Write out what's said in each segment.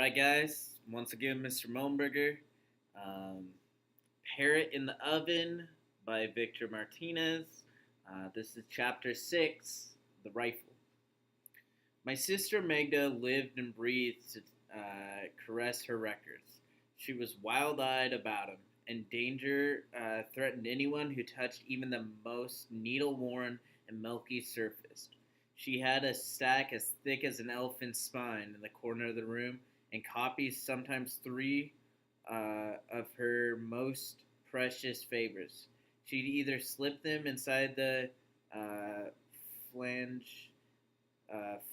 Alright, guys, once again, Mr. Mohnberger. Um, Parrot in the Oven by Victor Martinez. This is chapter 6, The Rifle. My sister Magda lived and breathed to caress her records. She was wild eyed about them, and danger threatened anyone who touched even the most needle worn and milky surface. She had a stack as thick as an elephant's spine in the corner of the room, and copies, sometimes three, of her most precious favorites. She'd either slip them inside the uh, flange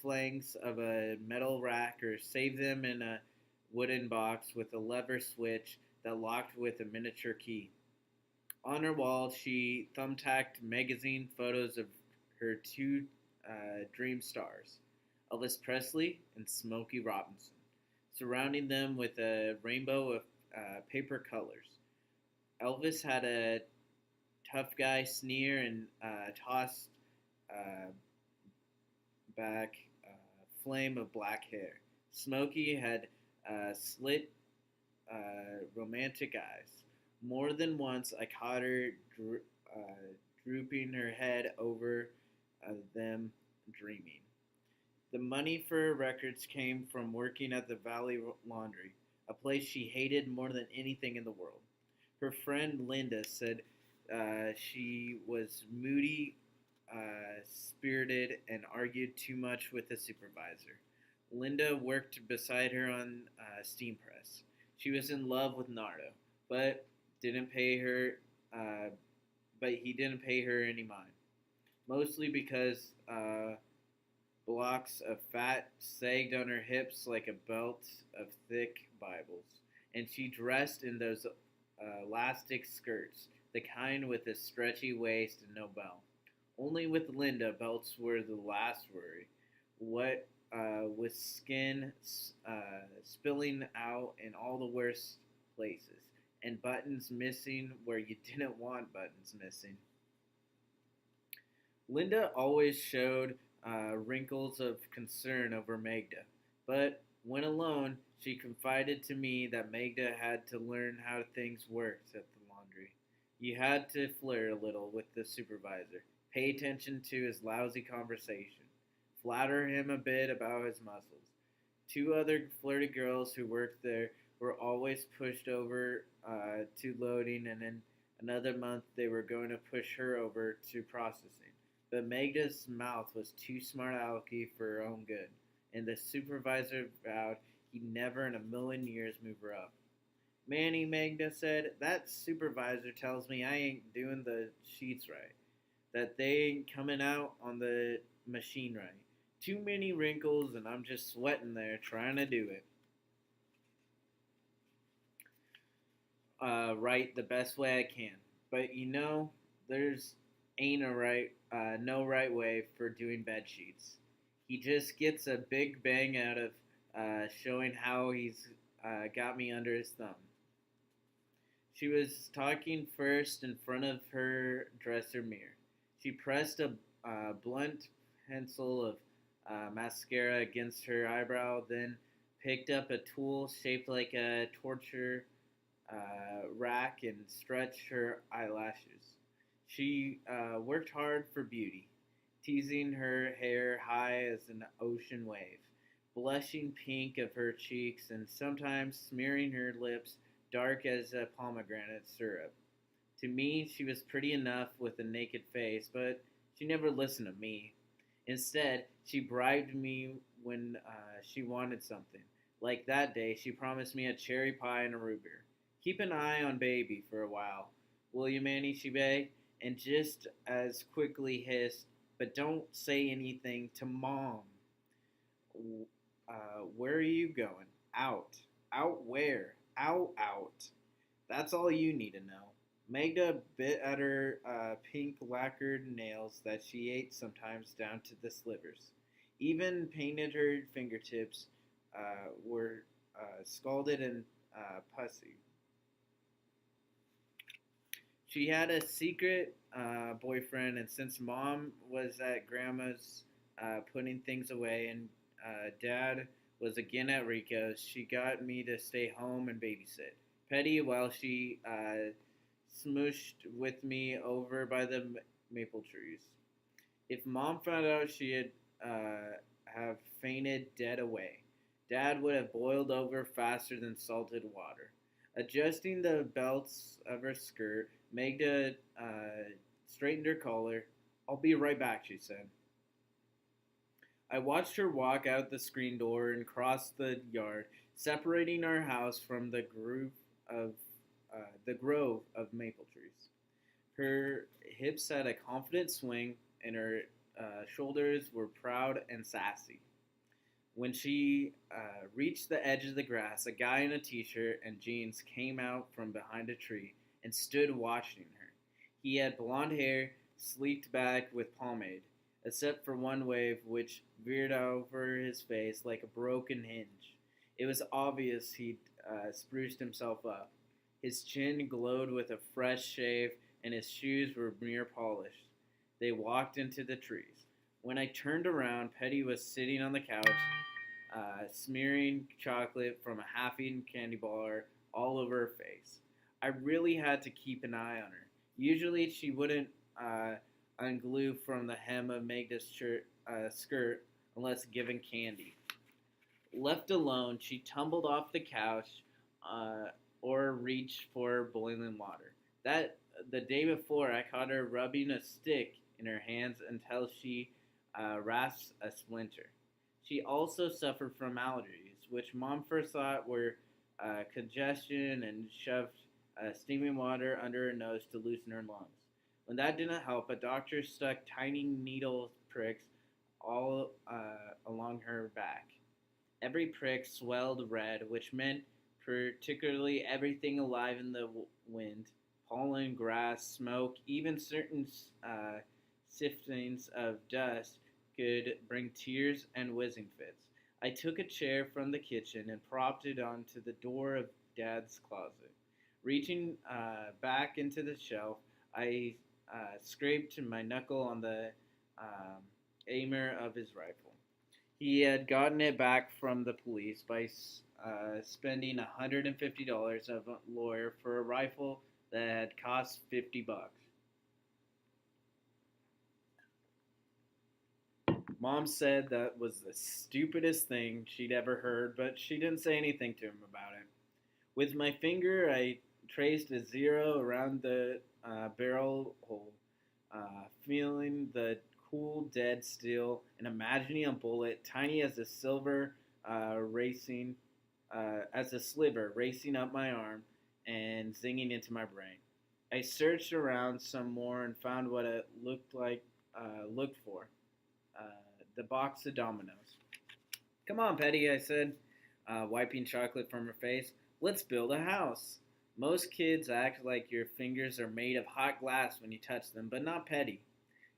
flanks of a metal rack or save them in a wooden box with a lever switch that locked with a miniature key. On her wall, she thumbtacked magazine photos of her two dream stars, Elvis Presley and Smokey Robinson, surrounding them with a rainbow of paper colors. Elvis had a tough guy sneer and tossed uh, back flame of black hair. Smokey had slit romantic eyes. More than once, I caught her drooping her head over them, dreaming. The money for her records came from working at the Valley Laundry, a place she hated more than anything in the world. Her friend Linda said she was moody, spirited, and argued too much with the supervisor. Linda worked beside her on steam press. She was in love with Nardo, but didn't pay her. Uh, but he didn't pay her any mind, mostly because blocks of fat sagged on her hips like a belt of thick Bibles, and she dressed in those elastic skirts, the kind with a stretchy waist and no belt. Only with Linda, belts were the last worry. What with skin spilling out in all the worst places, and buttons missing where you didn't want buttons missing. Linda always showed wrinkles of concern over Magda, but when alone, she confided to me that Magda had to learn how things worked at the laundry. You had to flirt a little with the supervisor, pay attention to his lousy conversation, flatter him a bit about his muscles. Two other flirty girls who worked there were always pushed over to loading, and in another month they were going to push her over to processing. But Magda's mouth was too smart alecky for her own good, and the supervisor vowed he'd never in a million years move her up. Manny, Magda said, that supervisor tells me I ain't doing the sheets right, that they ain't coming out on the machine right. Too many wrinkles, and I'm just sweating there trying to do it right the best way I can. But there's ain't a right, no right way for doing bed sheets. He just gets a big bang out of showing how he's got me under his thumb. She was talking first in front of her dresser mirror. She pressed a blunt pencil of mascara against her eyebrow, then picked up a tool shaped like a torture rack and stretched her eyelashes. She worked hard for beauty, teasing her hair high as an ocean wave, blushing pink of her cheeks, and sometimes smearing her lips dark as a pomegranate syrup. To me, she was pretty enough with a naked face, but she never listened to me. Instead, she bribed me when she wanted something. Like that day, she promised me a cherry pie and a root beer. Keep an eye on baby for a while, will you, Manny? She begged, and just as quickly hissed, but don't say anything to mom. Where are you going? Out. Out where? Out. That's all you need to know. Magda bit at her pink lacquered nails that she ate sometimes down to the slivers. Even painted her fingertips were scalded and pussy. She had a secret boyfriend, and since mom was at grandma's putting things away, and dad was again at Rico's. She got me to stay home and babysit Petty while she smooshed with me over by the maple trees. If Mom found out she had have fainted dead away, Dad would have boiled over faster than salted water. Adjusting the belts of her skirt, Magda straightened her collar. "I'll be right back," she said. I watched her walk out the screen door and cross the yard, separating our house from the grove of maple trees. Her hips had a confident swing, and her shoulders were proud and sassy. When she reached the edge of the grass, a guy in a t-shirt and jeans came out from behind a tree and stood watching her. He had blonde hair, sleeked back with pomade, except for one wave which veered over his face like a broken hinge. It was obvious he'd spruced himself up. His chin glowed with a fresh shave, and his shoes were mere polished. They walked into the trees. When I turned around, Petty was sitting on the couch, smearing chocolate from a half-eaten candy bar all over her face. I really had to keep an eye on her. Usually, she wouldn't unglue from the hem of Magda's skirt unless given candy. Left alone, she tumbled off the couch or reached for boiling water. That the day before, I caught her rubbing a stick in her hands until she rasped a splinter. She also suffered from allergies, which Mom first thought were congestion, and shoved steaming water under her nose to loosen her lungs. When that didn't help, a doctor stuck tiny needle pricks all along her back. Every prick swelled red, which meant particularly everything alive in the wind, pollen, grass, smoke, even certain siftings of dust could bring tears and whizzing fits. I took a chair from the kitchen and propped it onto the door of Dad's closet. Reaching back into the shelf, I scraped my knuckle on the aimer of his rifle. He had gotten it back from the police by spending $150 of a lawyer for a rifle that had cost $50. Mom said that was the stupidest thing she'd ever heard, but she didn't say anything to him about it. With my finger, I traced a zero around the barrel hole, feeling the cool dead steel and imagining a bullet tiny as a as a sliver racing up my arm and zinging into my brain. I searched around some more and found what it looked for. Uh, the box of dominoes. "Come on, Petty," I said, wiping chocolate from her face. "Let's build a house." Most kids act like your fingers are made of hot glass when you touch them, but not Petty.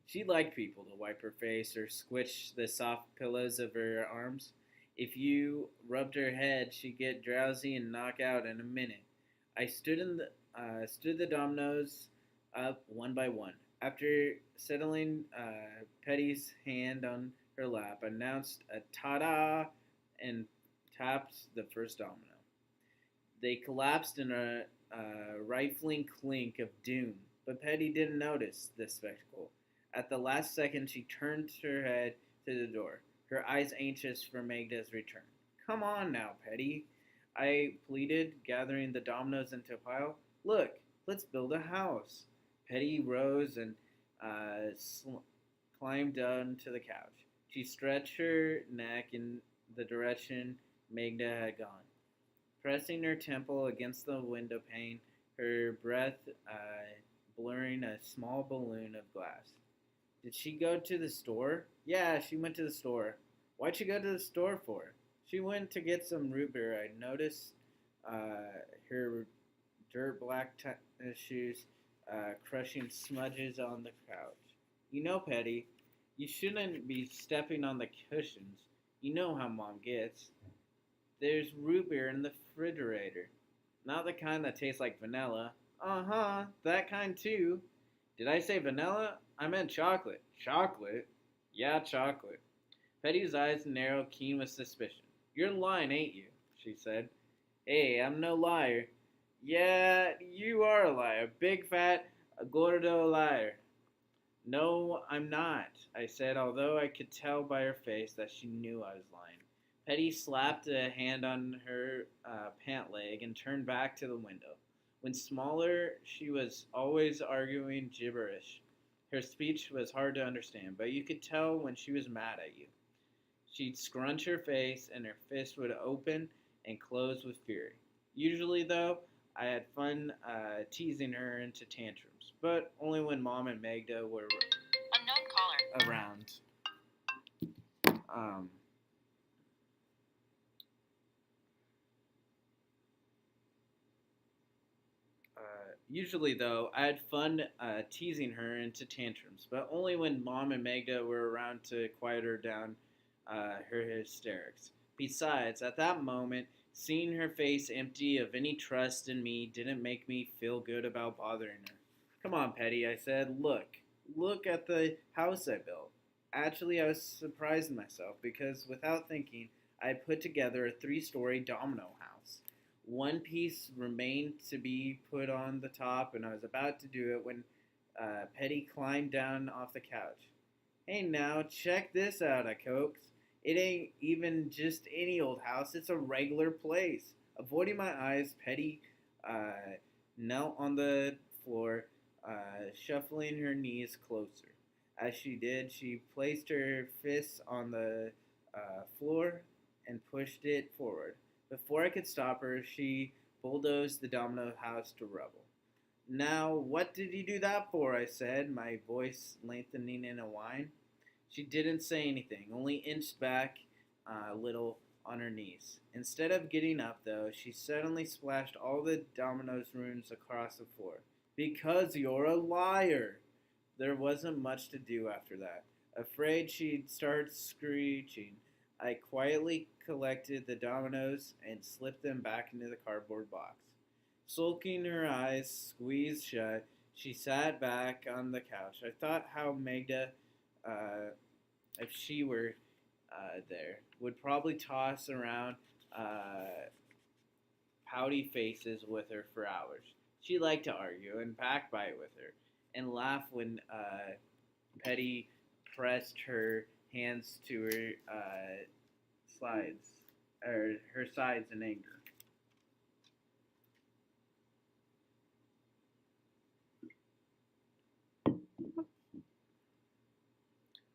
She liked people to wipe her face or squish the soft pillows of her arms. If you rubbed her head, she'd get drowsy and knock out in a minute. I stood the dominoes up one by one. After settling Petty's hand on her lap, I announced a ta-da and tapped the first domino. They collapsed in a rifling clink of doom, but Petty didn't notice this spectacle. At the last second, she turned her head to the door, her eyes anxious for Magda's return. "Come on now, Petty," I pleaded, gathering the dominoes into a pile. "Look, let's build a house." Petty rose and climbed down to the couch. She stretched her neck in the direction Magda had gone, pressing her temple against the window pane, her breath blurring a small balloon of glass. "Did she go to the store?" "Yeah, she went to the store." "Why'd she go to the store for?" "She went to get some root beer." I noticed her dirt black tennis shoes crushing smudges on the couch. "You know, Petty, you shouldn't be stepping on the cushions. You know how Mom gets." "There's root beer in the refrigerator." "Not the kind that tastes like vanilla." "Uh-huh, that kind too." "Did I say vanilla? I meant chocolate." "Chocolate?" "Yeah, chocolate." Petty's eyes narrowed, keen with suspicion. You're lying, ain't you? She said. Hey, I'm no liar. Yeah, you are a liar. Big fat gordo liar. No, I'm not, I said, although I could tell by her face that she knew I was lying. Petty slapped a hand on her pant leg and turned back to the window. When smaller, she was always arguing gibberish. Her speech was hard to understand, but you could tell when she was mad at you. She'd scrunch her face, and her fist would open and close with fury. Usually, though, I had fun teasing her into tantrums, but only when Mom and Magda were unknown caller around. Um, Usually, though, I had fun teasing her into tantrums, but only when Mom and Magda were around to quiet her down her hysterics. Besides, at that moment, seeing her face empty of any trust in me didn't make me feel good about bothering her. Come on, Petty, I said. Look. Look at the house I built. Actually, I was surprising myself because without thinking, I had put together a 3-story domino house. One piece remained to be put on the top, and I was about to do it when Petty climbed down off the couch. Hey now, check this out, I coaxed. It ain't even just any old house, it's a regular place. Avoiding my eyes, Petty knelt on the floor, shuffling her knees closer. As she did, she placed her fists on the floor and pushed it forward. Before I could stop her, she bulldozed the domino house to rubble. Now, what did you do that for? I said, my voice lengthening in a whine. She didn't say anything, only inched back a little on her knees. Instead of getting up, though, she suddenly splashed all the dominoes runes across the floor. Because you're a liar! There wasn't much to do after that. Afraid she'd start screeching, I quietly collected the dominoes and slipped them back into the cardboard box. Sulking, her eyes squeezed shut, she sat back on the couch. I thought how Magda, if she were there, would probably toss around pouty faces with her for hours. She liked to argue and backbite with her, and laugh when Petty pressed her hands to her slides, or her sides in anger.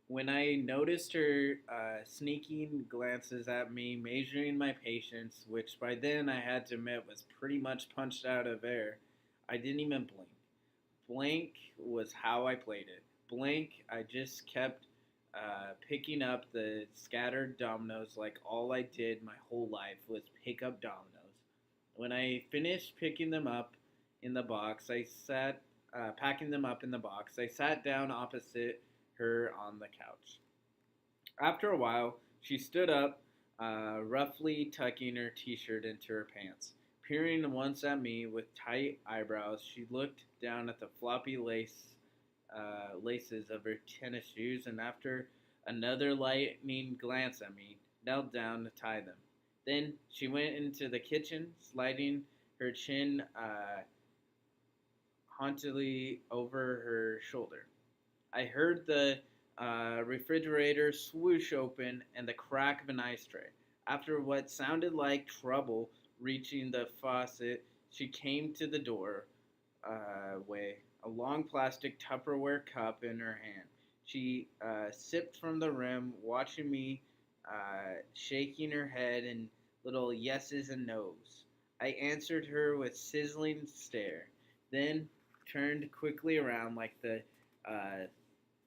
When I noticed her sneaking glances at me, measuring my patience, which by then I had to admit was pretty much punched out of air, I didn't even blink. Blank was how I played it. Blank, I just kept picking up the scattered dominoes like all I did my whole life was pick up dominoes. When I finished picking them up in the box, I sat packing them up in the box. I sat down opposite her on the couch. After a while, she stood up, roughly tucking her t-shirt into her pants. Peering once at me with tight eyebrows, she looked down at the floppy laces of her tennis shoes, and after another lightning glance at me, knelt down to tie them. Then she went into the kitchen, sliding her chin hauntedly over her shoulder. I heard the refrigerator swoosh open and the crack of an ice tray. After what sounded like trouble reaching the faucet, she came to the doorway, a long plastic Tupperware cup in her hand. She sipped from the rim, watching me, shaking her head in little yeses and nos. I answered her with sizzling stare, then turned quickly around like the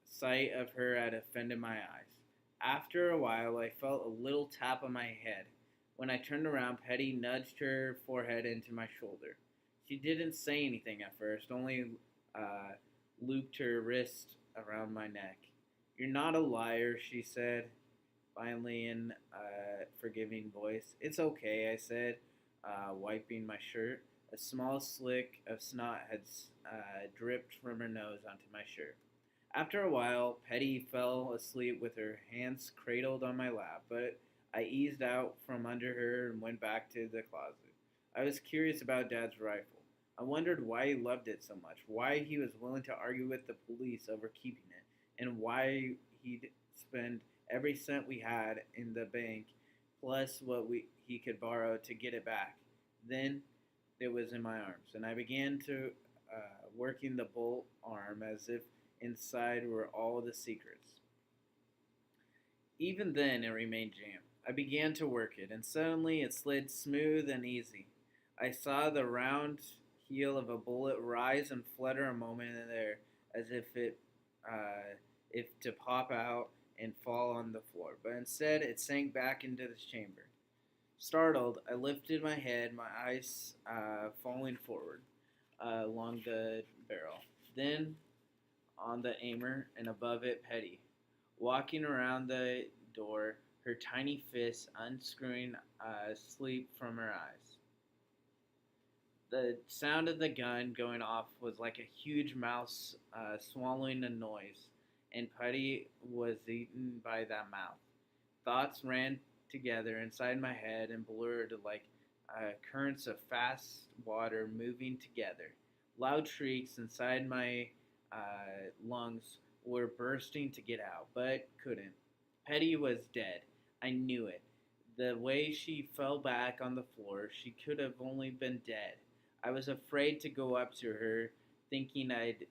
sight of her had offended my eyes. After a while, I felt a little tap on my head. When I turned around, Petty nudged her forehead into my shoulder. She didn't say anything at first, only uh, looped her wrist around my neck. You're not a liar, she said, finally in a forgiving voice. It's okay, I said, wiping my shirt. A small slick of snot had dripped from her nose onto my shirt. After a while, Petty fell asleep with her hands cradled on my lap, but I eased out from under her and went back to the closet. I was curious about Dad's rifle. I wondered why he loved it so much, why he was willing to argue with the police over keeping it, and why he'd spend every cent we had in the bank plus what he could borrow to get it back. Then it was in my arms, and I began to working the bolt arm as if inside were all the secrets. Even then, it remained jammed. I began to work it, and suddenly it slid smooth and easy. I saw the round heel of a bullet rise and flutter a moment in there, as if to pop out and fall on the floor. But instead, it sank back into the chamber. Startled, I lifted my head, my eyes falling forward along the barrel. Then on the aimer, and above it, Petty, walking around the door, her tiny fists unscrewing sleep from her eyes. The sound of the gun going off was like a huge mouse swallowing a noise, and Putty was eaten by that mouth. Thoughts ran together inside my head and blurred like currents of fast water moving together. Loud shrieks inside my lungs were bursting to get out, but couldn't. Petty was dead. I knew it. The way she fell back on the floor, she could have only been dead. I was afraid to go up to her, thinking I'd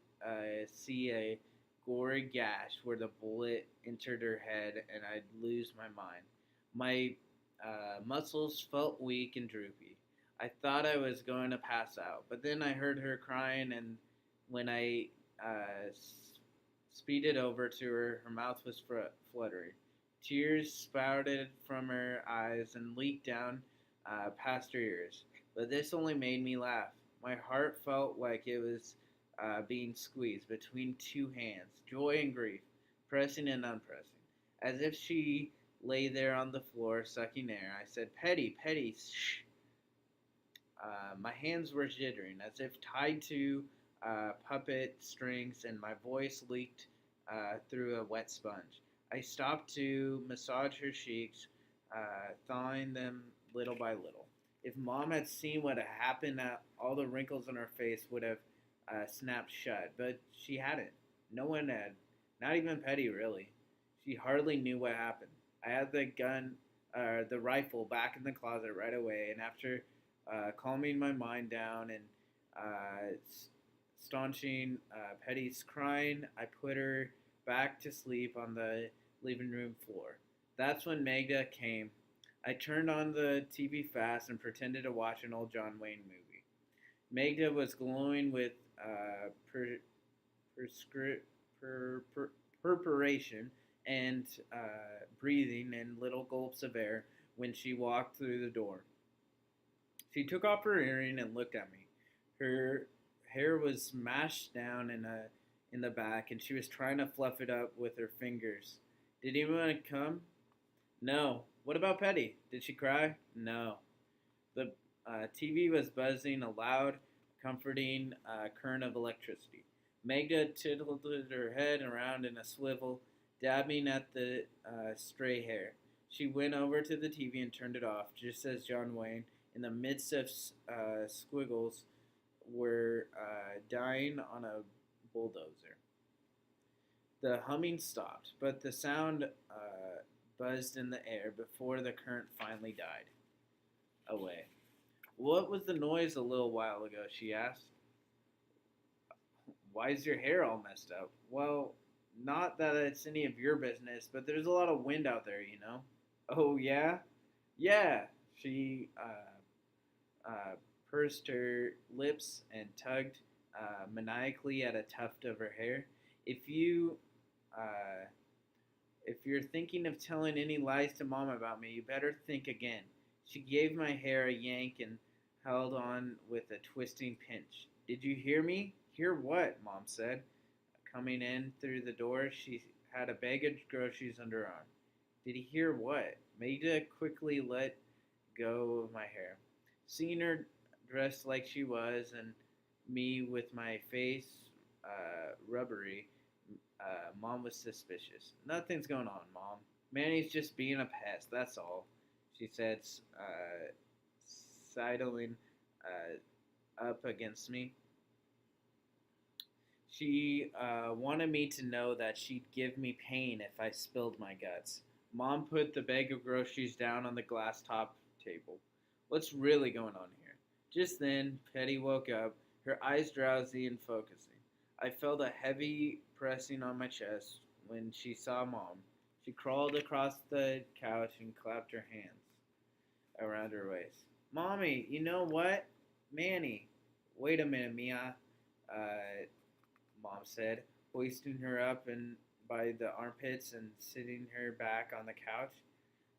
see a gory gash where the bullet entered her head and I'd lose my mind. My muscles felt weak and droopy. I thought I was going to pass out, but then I heard her crying, and when I speeded over to her, her mouth was fluttering. Tears spouted from her eyes and leaked down past her ears. But this only made me laugh. My heart felt like it was being squeezed between two hands, joy and grief, pressing and unpressing. As if she lay there on the floor, sucking air, I said, Petty, Petty, shh. My hands were jittering, as if tied to puppet strings, and my voice leaked through a wet sponge. I stopped to massage her cheeks, thawing them little by little. If Mom had seen what had happened, all the wrinkles on her face would have snapped shut, but she hadn't. No one had. Not even Petty, really. She hardly knew what happened. I had the rifle back in the closet right away, and after calming my mind down and staunching Petty's crying, I put her back to sleep on the living room floor. That's when Magda came. I turned on the TV fast and pretended to watch an old John Wayne movie. Magda was glowing with prescri- perspiration and breathing in little gulps of air when she walked through the door. She took off her earring and looked at me. Her hair was mashed down in the back, and she was trying to fluff it up with her fingers. Did anyone come? No. What about Petty? Did she cry? No. The TV was buzzing a loud, comforting current of electricity. Magda tilted her head around in a swivel, dabbing at the stray hair. She went over to the TV and turned it off, just as John Wayne, in the midst of squiggles, were dying on a bulldozer. The humming stopped, but the sound buzzed in the air before the current finally died away. What was the noise a little while ago? She asked. Why's your hair all messed up? Well, not that it's any of your business, but there's a lot of wind out there, you know. Oh, yeah? Yeah. She pursed her lips and tugged maniacally at a tuft of her hair. If you uh, if you're thinking of telling any lies to Mom about me, you better think again. She gave my hair a yank and held on with a twisting pinch. Did you hear me? Hear what? Mom said. Coming in through the door, she had a bag of groceries under her arm. Did he hear what? Maida quickly let go of my hair. Seeing her dressed like she was, and me with my face rubbery, Mom was suspicious. Nothing's going on, Mom. Manny's just being a pest, that's all, she said, sidling up against me. She wanted me to know that she'd give me pain if I spilled my guts. Mom put the bag of groceries down on the glass top table. What's really going on here? Just then, Petty woke up, her eyes drowsy and focusing. I felt a heavy pressing on my chest when she saw Mom. She crawled across the couch and clapped her hands around her waist. Mommy, you know what? Manny. Wait a minute, Mia. Uh, Mom said, hoisting her up and by the armpits and sitting her back on the couch.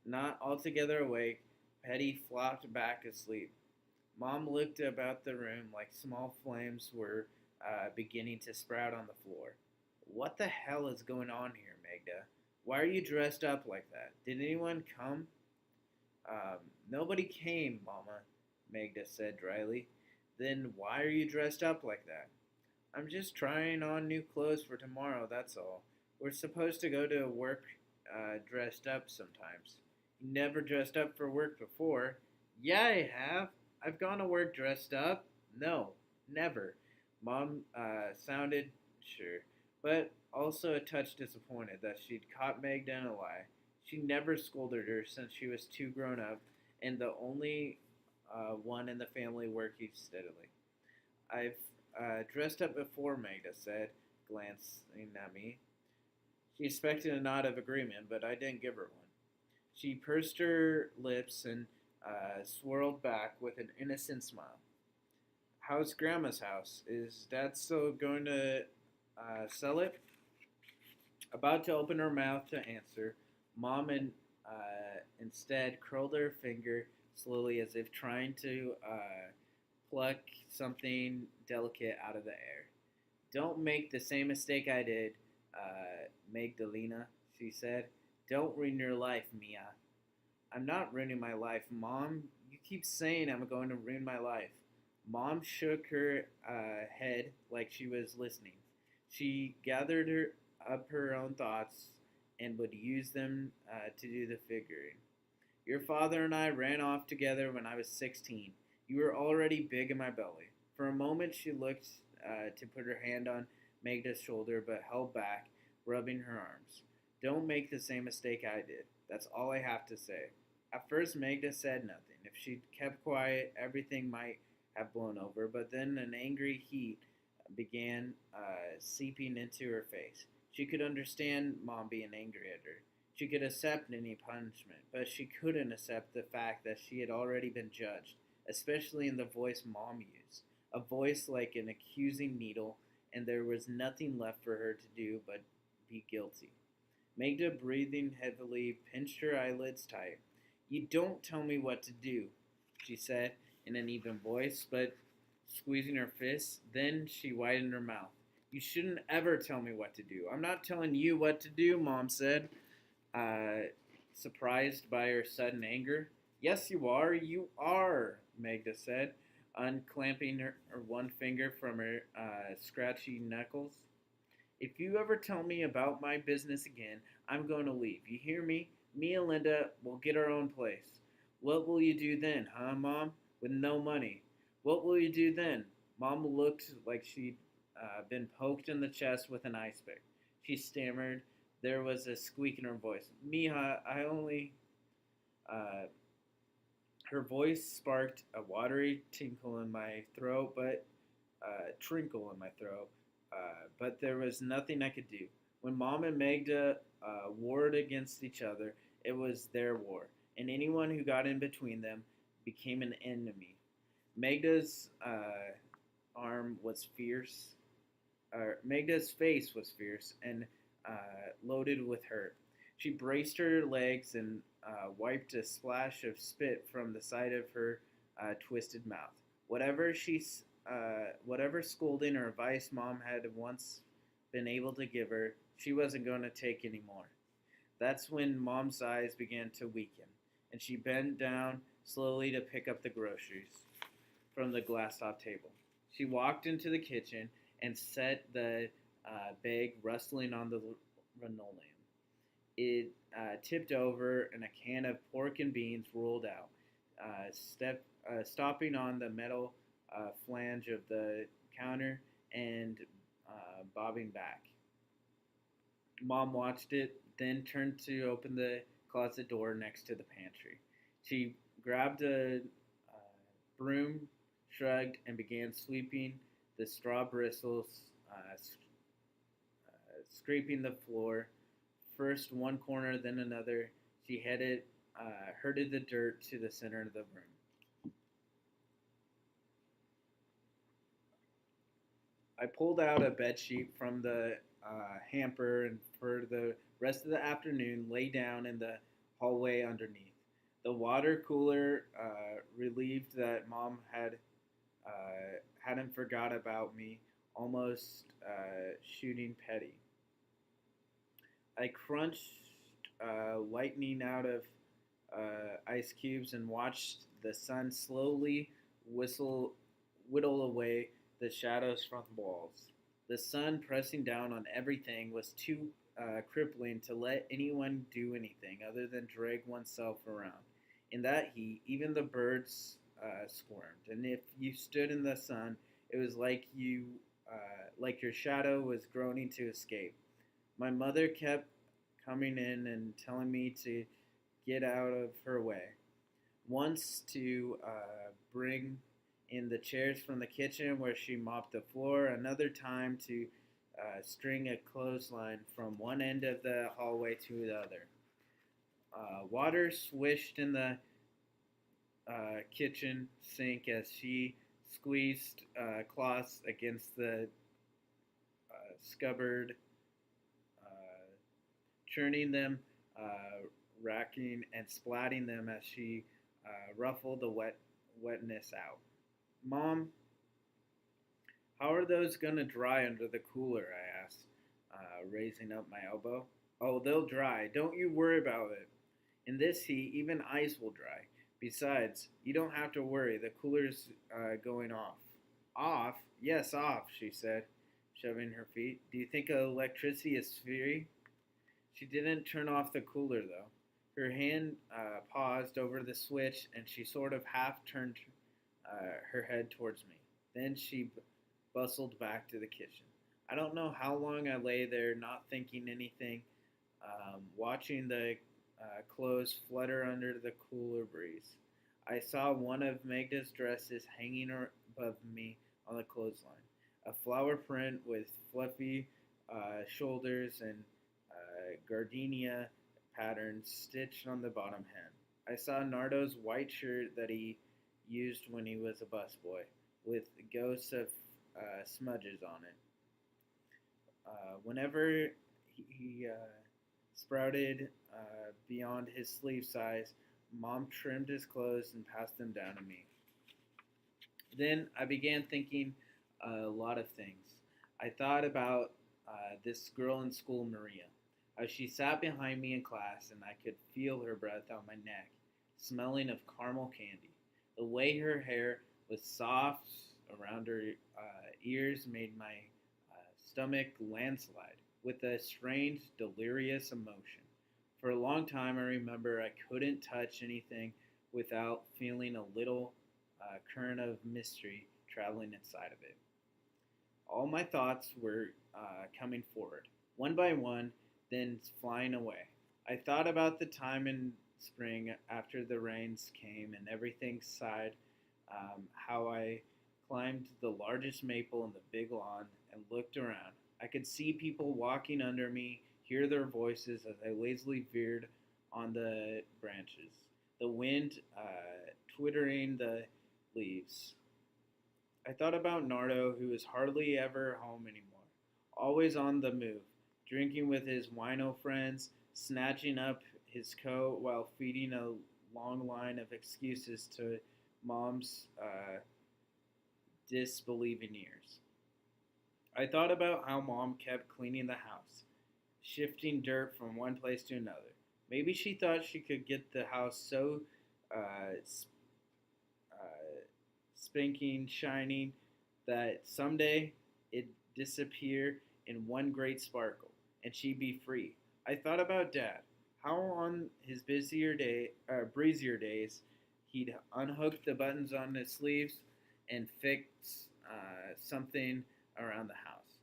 Not altogether awake, Petty flopped back asleep. Mom looked about the room like small flames were beginning to sprout on the floor. What the hell is going on here, Magda? Why are you dressed up like that? Did anyone come? Nobody came, Mama, Magda said dryly. Then why are you dressed up like that? I'm just trying on new clothes for tomorrow, that's all. We're supposed to go to work dressed up sometimes. You never dressed up for work before. Yeah, I have. I've gone to work dressed up. No, never. Mom sounded sure, but also a touch disappointed that she'd caught Magda in a lie. She never scolded her since she was too grown up and the only one in the family working steadily. I've dressed up before, Magda said, glancing at me. She expected a nod of agreement, but I didn't give her one. She pursed her lips and swirled back with an innocent smile. How's Grandma's house? Is Dad still going to sell it? About to open her mouth to answer, Mom instead curled her finger slowly as if trying to pluck something delicate out of the air. Don't make the same mistake I did, Magdalena, she said. Don't ruin your life, Mia. I'm not ruining my life, Mom. You keep saying I'm going to ruin my life. Mom shook her head like she was listening. She gathered up her own thoughts and would use them to do the figuring. Your father and I ran off together when I was 16. You were already big in my belly. For a moment, she looked to put her hand on Magda's shoulder, but held back, rubbing her arms. Don't make the same mistake I did. That's all I have to say. At first, Magda said nothing. If she'd kept quiet, everything might have blown over, but then an angry heat began seeping into her face. She could understand Mom being angry at her. She could accept any punishment, but she couldn't accept the fact that she had already been judged, especially in the voice Mom used, a voice like an accusing needle, and there was nothing left for her to do but be guilty. Magda, breathing heavily, pinched her eyelids tight. You don't tell me what to do, she said in an even voice, but squeezing her fists. Then she widened her mouth. You shouldn't ever tell me what to do. I'm not telling you what to do, Mom said, surprised by her sudden anger. Yes, you are. You are, Magda said, unclamping her one finger from her scratchy knuckles. If you ever tell me about my business again, I'm going to leave. You hear me? Me and Linda will get our own place. What will you do then, huh, Mom? With no money. What will you do then? Mom looked like she'd been poked in the chest with an ice pick. She stammered. There was a squeak in her voice. Mija, I only... Uh, her voice sparked a watery tinkle in my throat, but trinkle in my throat. But there was nothing I could do. When Mom and Magda warred against each other, it was their war, and anyone who got in between them became an enemy. Magda's arm was fierce. Magda's face was fierce and loaded with hurt. She braced her legs and wiped a splash of spit from the side of her twisted mouth. Whatever scolding or advice Mom had once been able to give her, she wasn't going to take anymore. That's when Mom's eyes began to weaken, and she bent down slowly to pick up the groceries from the glass-top table. She walked into the kitchen and set the bag rustling on the linoleum. It tipped over, and a can of pork and beans rolled out, stopping on the metal flange of the counter and bobbing back. Mom watched it, then turned to open the closet door next to the pantry. She grabbed a broom, shrugged, and began sweeping the straw bristles, scraping the floor. First one corner, then another. She herded the dirt to the center of the room. I pulled out a bed sheet from the hamper and for the rest of the afternoon lay down in the hallway underneath. The water cooler relieved that Mom hadn't forgot about me, almost shooting petty. I crunched lightning out of ice cubes and watched the sun slowly whistle whittle away the shadows from the walls. The sun pressing down on everything was too crippling to let anyone do anything other than drag oneself around. In that heat, even the birds squirmed, and if you stood in the sun, it was like your shadow was groaning to escape. My mother kept coming in and telling me to get out of her way. Once to bring in the chairs from the kitchen where she mopped the floor, another time to string a clothesline from one end of the hallway to the other. Water swished in the kitchen sink as she squeezed cloths against the scubbard, uh, churning them, racking and splatting them as she ruffled the wetness out. Mom, how are those gonna dry under the cooler? I asked, raising up my elbow. Oh, they'll dry. Don't you worry about it. In this heat, even ice will dry. Besides, you don't have to worry. The cooler's going off. Off? Yes, off, she said, shoving her feet. Do you think electricity is free? She didn't turn off the cooler, though. Her hand paused over the switch, and she sort of half turned her head towards me. Then she bustled back to the kitchen. I don't know how long I lay there, not thinking anything, watching the clothes flutter under the cooler breeze. I saw one of Magda's dresses hanging above me on the clothesline, a flower print with fluffy shoulders and gardenia patterns stitched on the bottom hem. I saw Nardo's white shirt that he used when he was a busboy, with ghosts of smudges on it. Whenever he sprouted beyond his sleeve size, Mom trimmed his clothes and passed them down to me. Then I began thinking a lot of things. I thought about this girl in school, Maria. She sat behind me in class, and I could feel her breath on my neck, smelling of caramel candy. The way her hair was soft around her ears made my stomach landslide with a strange, delirious emotion. For a long time, I remember I couldn't touch anything without feeling a little current of mystery traveling inside of it. All my thoughts were coming forward, one by one, then flying away. I thought about the time in spring after the rains came and everything sighed, how I climbed the largest maple in the big lawn and looked around. I could see people walking under me, hear their voices as I lazily veered on the branches, the wind twittering the leaves. I thought about Nardo, who was hardly ever home anymore, always on the move, drinking with his wino friends, snatching up his coat while feeding a long line of excuses to Mom's disbelieving ears. I thought about how Mom kept cleaning the house, shifting dirt from one place to another. Maybe she thought she could get the house so uh, spanking, shining, that someday it'd disappear in one great sparkle, and she'd be free. I thought about Dad. How on his breezier days, he'd unhook the buttons on his sleeves and fix something around the house.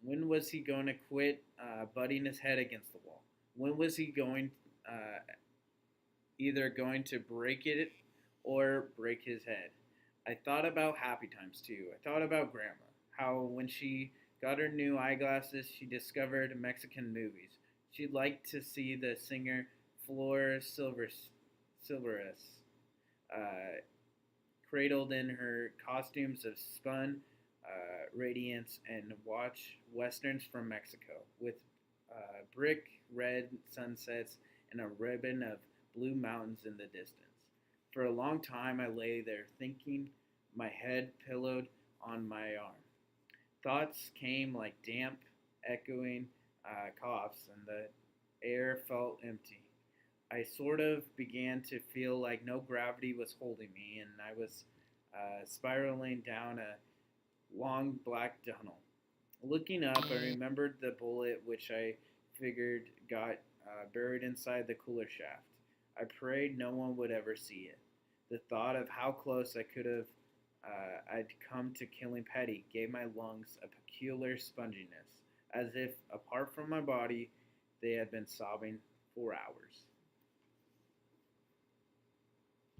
When was he going to quit butting his head against the wall? When was he either going to break it or break his head? I thought about happy times too. I thought about Grandma. How when she got her new eyeglasses, she discovered Mexican movies. She'd like to see the singer Silveris, uh, cradled in her costumes of spun radiance, and watch westerns from Mexico with brick red sunsets and a ribbon of blue mountains in the distance. For a long time, I lay there thinking, my head pillowed on my arm. Thoughts came like damp, echoing coughs, and the air felt empty. I sort of began to feel like no gravity was holding me, and I was spiraling down a long black tunnel. Looking up, I remembered the bullet which I figured got buried inside the cooler shaft. I prayed no one would ever see it. The thought of how close I'd come to killing Petty gave my lungs a peculiar sponginess, as if, apart from my body, they had been sobbing for hours.